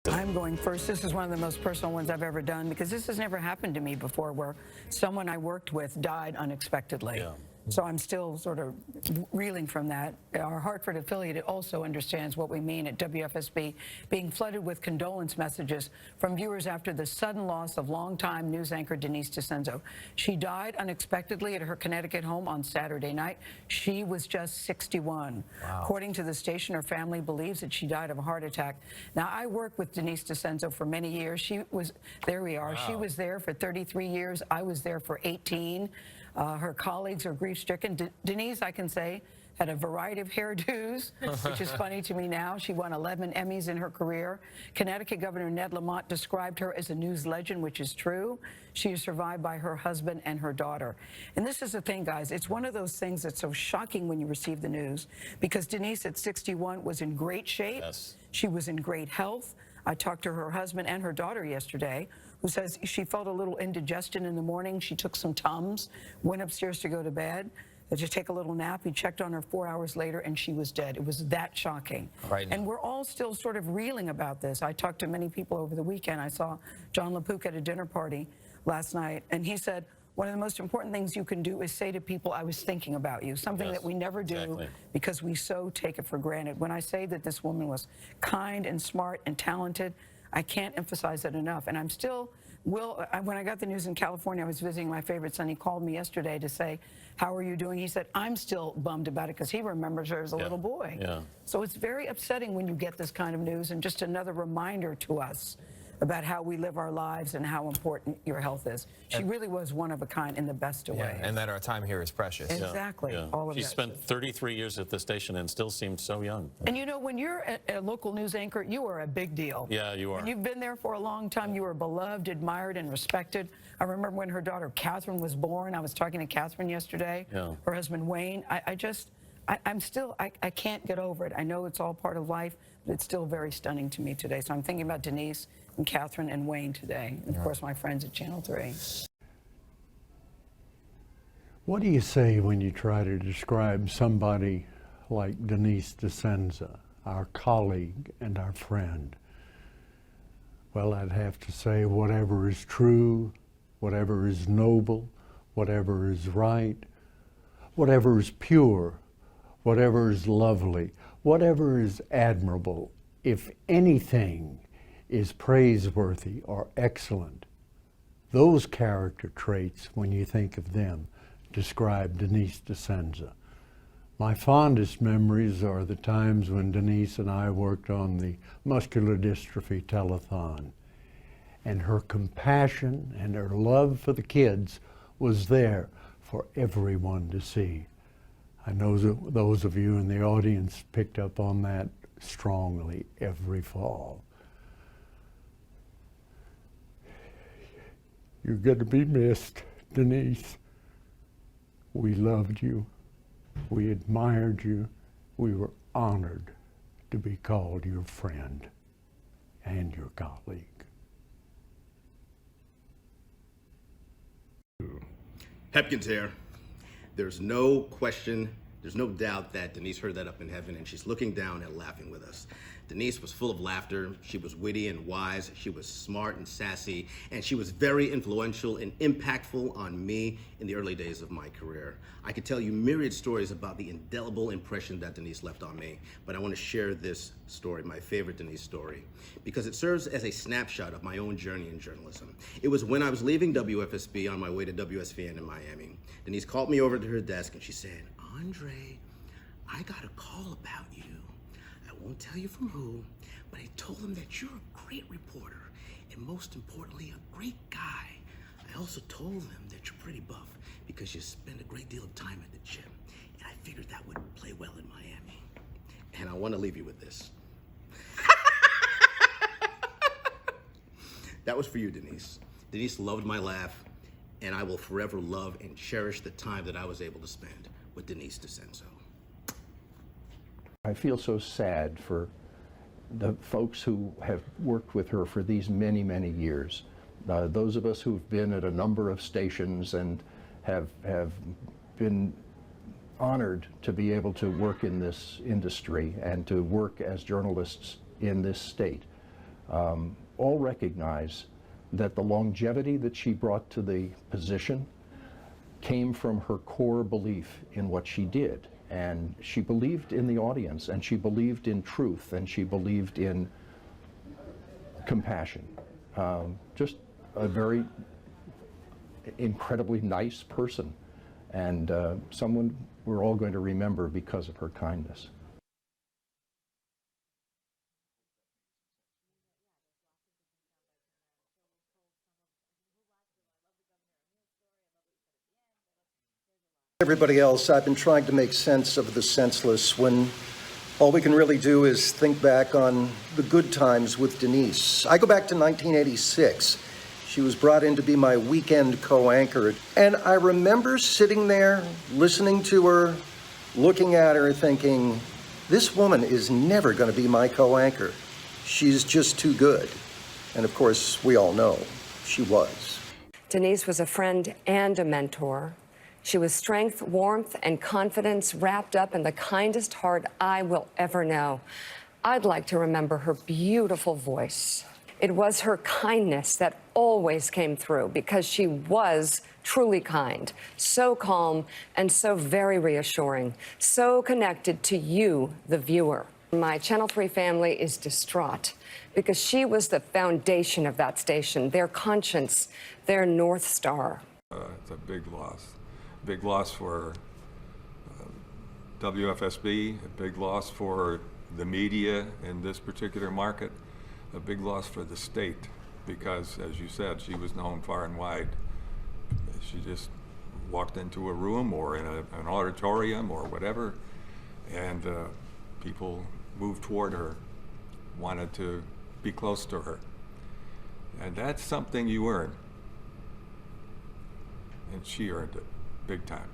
I'm going first. This is one of the most personal ones I've ever done because this has never happened to me before where someone I worked with died unexpectedly. Yeah. So I'm still sort of reeling from that. Our Hartford affiliate also understands what we mean at WFSB, being flooded with condolence messages from viewers after the sudden loss of longtime news anchor Denise DiCenzo. She died unexpectedly at her Connecticut home on Saturday night. She was just 61. Wow. According to the station, her family believes that she died of a heart attack. Now, I worked with Denise DiCenzo for many years. She was, there we are. Wow. She was there for 33 years. I was there for 18. Her colleagues are grief-stricken. Denise, I can say, had a variety of hairdos, which is funny to me now. She won 11 Emmys in her career. Connecticut Governor Ned Lamont described her as a news legend, which is true. She is survived by her husband and her daughter. And this is the thing, guys. It's one of those things that's so shocking when you receive the news, because Denise at 61 was in great shape. Yes. She was in great health. I talked to her husband and her daughter yesterday, who says she felt a little indigestion in the morning. She took some Tums, went upstairs to go to bed, to take a little nap. He checked on her 4 hours later, and she was dead. It was that shocking. Right. And we're all still sort of reeling about this. I talked to many people over the weekend. I saw John LaPook at a dinner party last night, and he said, one of the most important things you can do is say to people, I was thinking about you, something Yes, that we never do exactly. because we so take it for granted. When I say that this woman was kind and smart and talented, I can't emphasize that enough. And I'm still, when I got the news in California, I was visiting my favorite son. He called me yesterday to say, how are you doing? He said, I'm still bummed about it because he remembers her as a little boy. Yeah. So it's very upsetting when you get this kind of news, and just another reminder to us about how we live our lives and how important your health is. She really was one of a kind in the best of ways. And that our time here is precious. Exactly. Yeah. All of She that. spent 33 years at the station and still seemed so young. And you know, when you're a local news anchor, you are a big deal. Yeah, you are. And you've been there for a long time. You are beloved, admired, and respected. I remember when her daughter Catherine was born. I was talking to Catherine yesterday. Yeah. Her husband Wayne. I can't get over it. I know it's all part of life, but it's still very stunning to me today. So I'm thinking about Denise and Catherine and Wayne today. And of course, my friends at Channel 3. What do you say when you try to describe somebody like Denise DiCenzo, our colleague and our friend? Well, I'd have to say whatever is true, whatever is noble, whatever is right, whatever is pure, whatever is lovely, whatever is admirable, if anything is praiseworthy or excellent, those character traits, when you think of them, describe Denise DiCenzo. My fondest memories are the times when Denise and I worked on the muscular dystrophy telethon, and her compassion and her love for the kids was there for everyone to see. I know that those of you in the audience picked up on that strongly every fall. You're going to be missed, Denise. We loved you. We admired you. We were honored to be called your friend and your colleague. Hepkins here. There's no question, there's no doubt that Denise heard that up in heaven, and she's looking down and laughing with us. Denise was full of laughter. She was witty and wise. She was smart and sassy, and she was very influential and impactful on me in the early days of my career. I could tell you myriad stories about the indelible impression that Denise left on me, but I want to share this story, my favorite Denise story, because it serves as a snapshot of my own journey in journalism. It was when I was leaving WFSB on my way to WSVN in Miami. Denise called me over to her desk and she said, Andre, I got a call about you. I won't tell you from who, but I told them that you're a great reporter and most importantly, a great guy. I also told them that you're pretty buff because you spend a great deal of time at the gym, and I figured that would play well in Miami. And I want to leave you with this. That was for you, Denise. Denise loved my laugh, and I will forever love and cherish the time that I was able to spend with Denise DiCenzo. I feel so sad for the folks who have worked with her for these many, many years. Those of us who've been at a number of stations and have been honored to be able to work in this industry and to work as journalists in this state. all recognize that the longevity that she brought to the position came from her core belief in what she did. And she believed in the audience, and she believed in truth, and she believed in compassion. Just a very incredibly nice person, and someone we're all going to remember because of her kindness. Everybody else, I've been trying to make sense of the senseless when all we can really do is think back on the good times with Denise. I go back to 1986. She was brought in to be my weekend co-anchor, and I remember sitting there, listening to her, looking at her, thinking, this woman is never going to be my co-anchor. She's just too good. And of course, we all know she was. Denise was a friend and a mentor. She was strength, warmth, and confidence wrapped up in the kindest heart I will ever know. I'd like to remember her beautiful voice. It was her kindness that always came through because she was truly kind, so calm, and so very reassuring, so connected to you, the viewer. My Channel 3 family is distraught because she was the foundation of that station, their conscience, their North Star. It's a big loss. Big loss for WFSB, a big loss for the media in this particular market, a big loss for the state because, as you said, she was known far and wide. She just walked into a room or in an auditorium or whatever, and people moved toward her, wanted to be close to her. And that's something you earn. And she earned it. Big time.